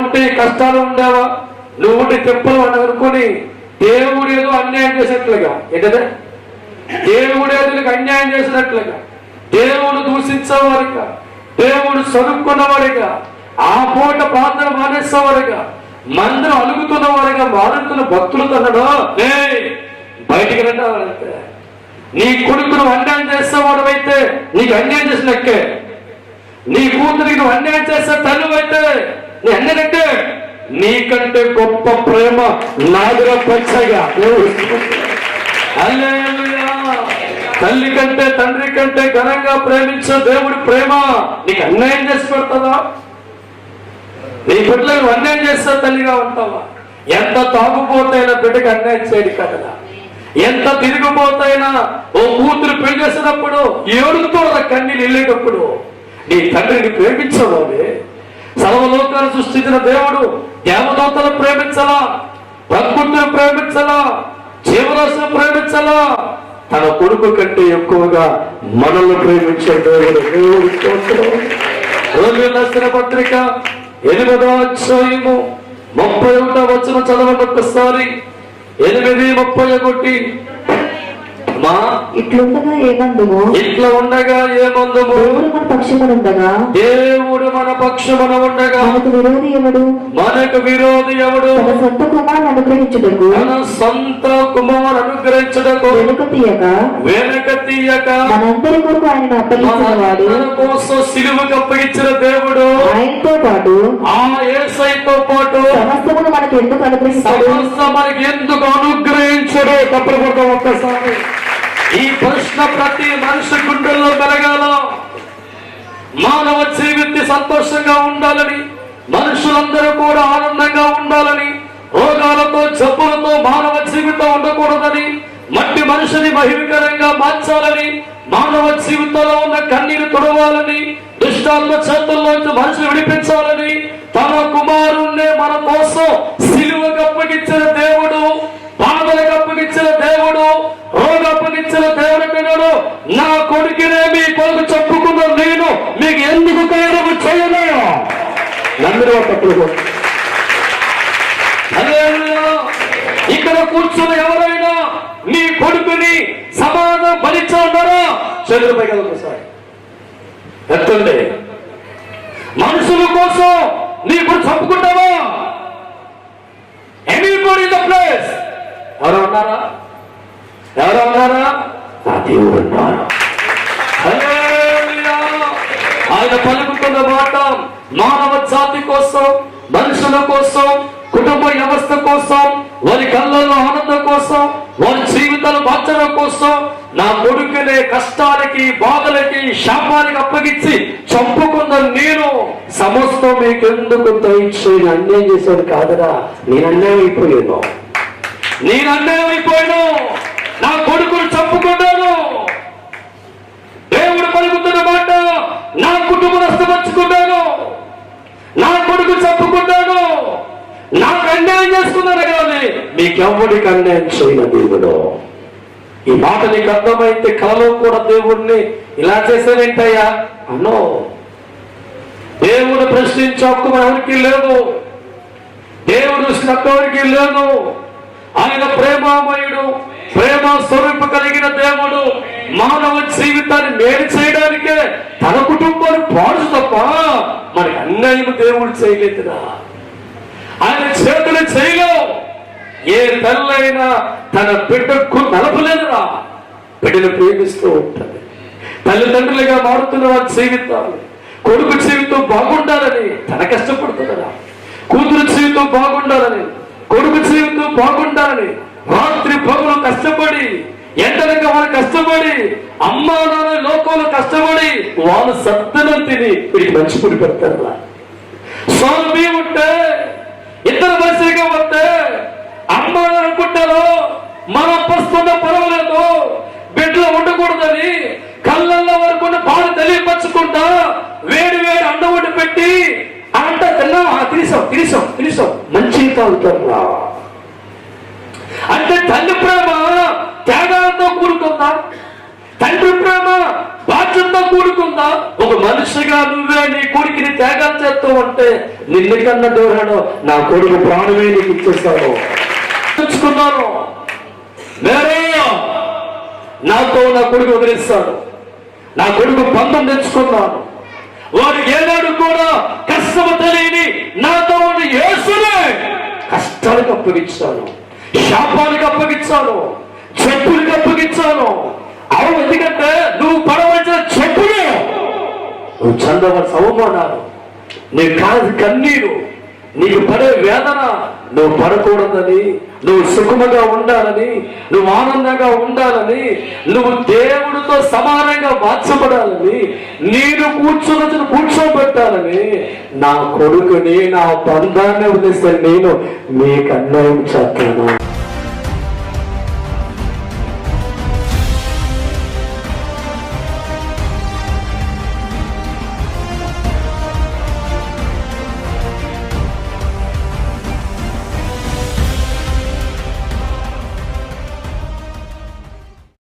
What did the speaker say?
ఉంటే కష్టాలు ఉండేవా? నువ్వు ఉంటే తిప్పలు అని అనుకుని దేవుడు ఏదో అన్యాయం చేసినట్లుగా, ఏంటంటే దేవుడు ఏదో నీకు అన్యాయం చేసినట్లుగా, దేవుడు దూషించేవారిగా, దేవుడు చదువుకున్నవారిగా, ఆ పూట ప్రార్థన మానేసేవారిగా, మందిరం అలుగుతున్న వారిగా మారుతున్న భక్తులు తనడు బయటికి రండి. నీ కొడుకును అన్యాయం చేసేవాడు అయితే నీకు అన్యాయం చేసినక్కే. నీ కూతురికి నువ్వు అన్యాయం చేసే తల్లి అయితే నీ అన్యాయంటే నీకంటే గొప్ప ప్రేమ నాదుగా పచ్చగా. తల్లి కంటే తండ్రి కంటే ఘనంగా ప్రేమించే దేవుడి ప్రేమ నీకు అన్యాయం చేసి పెడతావా? నీ బిడ్డలకు నువ్వు అన్యాయం చేస్తే తల్లిగా ఉంటావా? ఎంత తాగుపోతైనా బిడ్డకి అన్యాయం చేయడు కదా. ఎంత తిరిగిపోతైనా ఓ కూతురు పెళ్లి చేసినప్పుడు ఏడుతో కన్నీళ్ళు వెళ్ళేటప్పుడు నీ తండ్రిని ప్రేమించవాలి. సర్వలోకాన్ని సృష్టించిన దేవుడు దేవదూతలను ప్రేమించాలా, ప్రకృతిని ప్రేమించాలా, జీవరాశులను ప్రేమించాలా. తన కొడుకు కంటే ఎక్కువగా మనల్ని ప్రేమించే దేవుడు. రోమియోకు రాసిన పత్రిక 8వ అధ్యాయము 31వ వచనం చదవండి ఒక్కసారి. 8:31 మా ఇట్లుండగా ఏమందుము, ఇట్లా ఉండగా ఏమందుము, దేవుడు మన పక్షమునుండగా, దేవుడు మన పక్షమున ఉండగా మనకు విరోధి ఎవడు? మనకు విరోధి ఎవడు? తన సొంత కుమారుని అనుగ్రహించుటకు, తన సొంత కుమారు అనుగ్రహించుటకు వెనక తీయక మనందరి కొరకు ఆయన అప్పగించిన వాడు, మన కోసం సిలువకు అప్పగించిన దేవుడు ఆయనతో పాటు ఆ యేసయ్యతో పాటు సమస్తమును మనకు ఎందుకు అనుగ్రహిస్తాడు? మనకి ఎందుకు అనుగ్రహించడు? తప్పుడు కొడతాం ఒక్కసారి. ఈ ప్రశ్న ప్రతి మనిషి గుండెల్లో పెరగాల. మానవ జీవితం సంతోషంగా ఉండాలని, మనుషులందరూ కూడా ఆనందంగా ఉండాలని, రోగాలతో జబ్బులతో మానవ జీవితం ఉండకూడదని, మట్టి మనిషిని మహిమకరంగా మార్చాలని, మానవ జీవితంలో ఉన్న కన్నీరు తుడవాలని, దుష్టాత్మ చేతుల్లోంచి మనిషిని విడిపించాలని తన కుమారుణ్ణి మన కోసం సిలువకు అప్పగించిన దేవుడు, బాధలకు అప్పగించిన దేవుడు, రోగ అప్పగించిన దేవుడు అన్నాడు, నా కొడుకునే మీ కొడుకు చెప్పుకున్న నేను మీకు ఎందుకు కైరము చేయలేను? అందరూ తప్పుడు. అదే ఇక్కడ కూర్చున్న ఎవరైనా నీ కొడుకుని సమానం బలిచ్చా ఉన్నారా? చేతులపై కదా ఒకసారి ఎత్తండి. మనుషుల కోసం నీ కొడుకు చంపుకుంటావా? Anybody in the place. ఎవరు ఉన్నారా? ఎవరు ఉన్నారా? ఆ దేవుడు ఉన్నారు. ఆయన పలుకుతున్న మాట మానవ జాతి కోసం, మనుషుల కోసం, కుటుంబ వ్యవస్థ కోసం, వారి కళ్ళల్లో ఆనందం కోసం, వారి జీవితాలు మార్చడం కోసం నా కొడుకునే కష్టాలకి, బాధలకి, శాపానికి అప్పగించి చంపుకున్న నేను సమస్తం మీకెందుకు దయచేసి అన్యాయం చేశాను కాదరా? నేను అన్యాయం అయిపోయాను. నా కొడుకును చంపుకున్నాను. దేవుడు పలుకుతున్న మాట, నా కుటుంబం నష్టపరుచుకున్నాను, నా కొడుకు చంపుకున్నాను, నాకు అన్యాయం చేసుకున్నాను కానీ మీకెవ్వడికి అన్యాయం చేయన దేవుడు. ఈ మాట నీకు అర్థమైతే కలలో కూడా దేవుడిని ఇలా చేశానేంటయ్యా అన్నో. దేవుడు ప్రశ్నించే హక్కు ఎవరికి లేదు, దేవుడు ఎవరికి లేదు. ఆయన ప్రేమామయుడు, ప్రేమ స్వరూపు కలిగిన దేవుడు. మానవ జీవితాన్ని మేలు చేయడానికే తన కుటుంబాన్ని పాడు తప్ప మనకి అన్యాయం దేవుడు చేయలేదురా. ఆయన చేతులు చేయలేవు. ఏ తల్లైనా తన బిడ్డకు నలపలేదురా. బిడ్డను ప్రేమిస్తూ ఉంటుంది. తల్లిదండ్రులుగా మారుతున్న వారి జీవితాలు, కొడుకు జీవితం బాగుండాలని తన కష్టపడుతున్నారా. కూతురు జీవితం బాగుండాలని, కొడుకు జీవితం బాగుండాలని రాత్రి పగులు కష్టపడి, ఎండనగా వాళ్ళు కష్టపడి, అమ్మా నాన్న లోకంలో కష్టపడి వాళ్ళు సత్తనం తిని వీడికి మంచి పుడి పెడతారు. స్వామి ఉంటే ఇద్దరు మంచిగా ఉంటే అమ్మా అనుకుంటారు మన పస్తున్న పర్వాలేదు, బిడ్డలో ఉండకూడదని కళ్ళల్లో వరకు పాలు తెలియపరచుకుంటా వేడి వేడి అండ వండి పెట్టి అంట తినేసాం మంచి తాగుతారు. అంటే తల్లి ప్రేమ త్యాగాలతో కూడుకుందా? తండ్రి ప్రేమ బాధ్యత కన్నా కూడుకుందా? ఒక మనిషిగా నువ్వే నీ కొడుకుని త్యాగం చేస్తూ ఉంటే నిన్ను కన్నా దేవుడు నా కొడుకు ప్రాణమే నీకు ఇచ్చేస్తాడు. తెచ్చుకున్నాను నేనే నాతో నా కొడుకు వదిలిస్తాడు. నా కొడుకు బంధం తెచ్చుకున్నాను. వాడు ఏనాడు కూడా కష్టము తెలియని నాతో ఉన్న యేసునే కష్టాలకు అప్పగించాను, శాపానికి అప్పగించాను, చెప్పులకు అప్పగించాను. అవును, ఎందుకంటే నువ్వు పడవలసిన చెప్పులు, నువ్వు చందవలసిన అవమానాలు, నీ కాదు కన్నీరు, నీకు పడే వేదన నువ్వు పడకూడదని, నువ్వు సుఖముగా ఉండాలని, నువ్వు ఆనందంగా ఉండాలని, నువ్వు దేవుడితో సమానంగా మార్చబడాలని, నేను కూర్చోబెట్టాలని నా కొడుకుని, నా బంధాన్ని వదిలేస్తే నేను మీకు అన్యాయం చేస్తాను.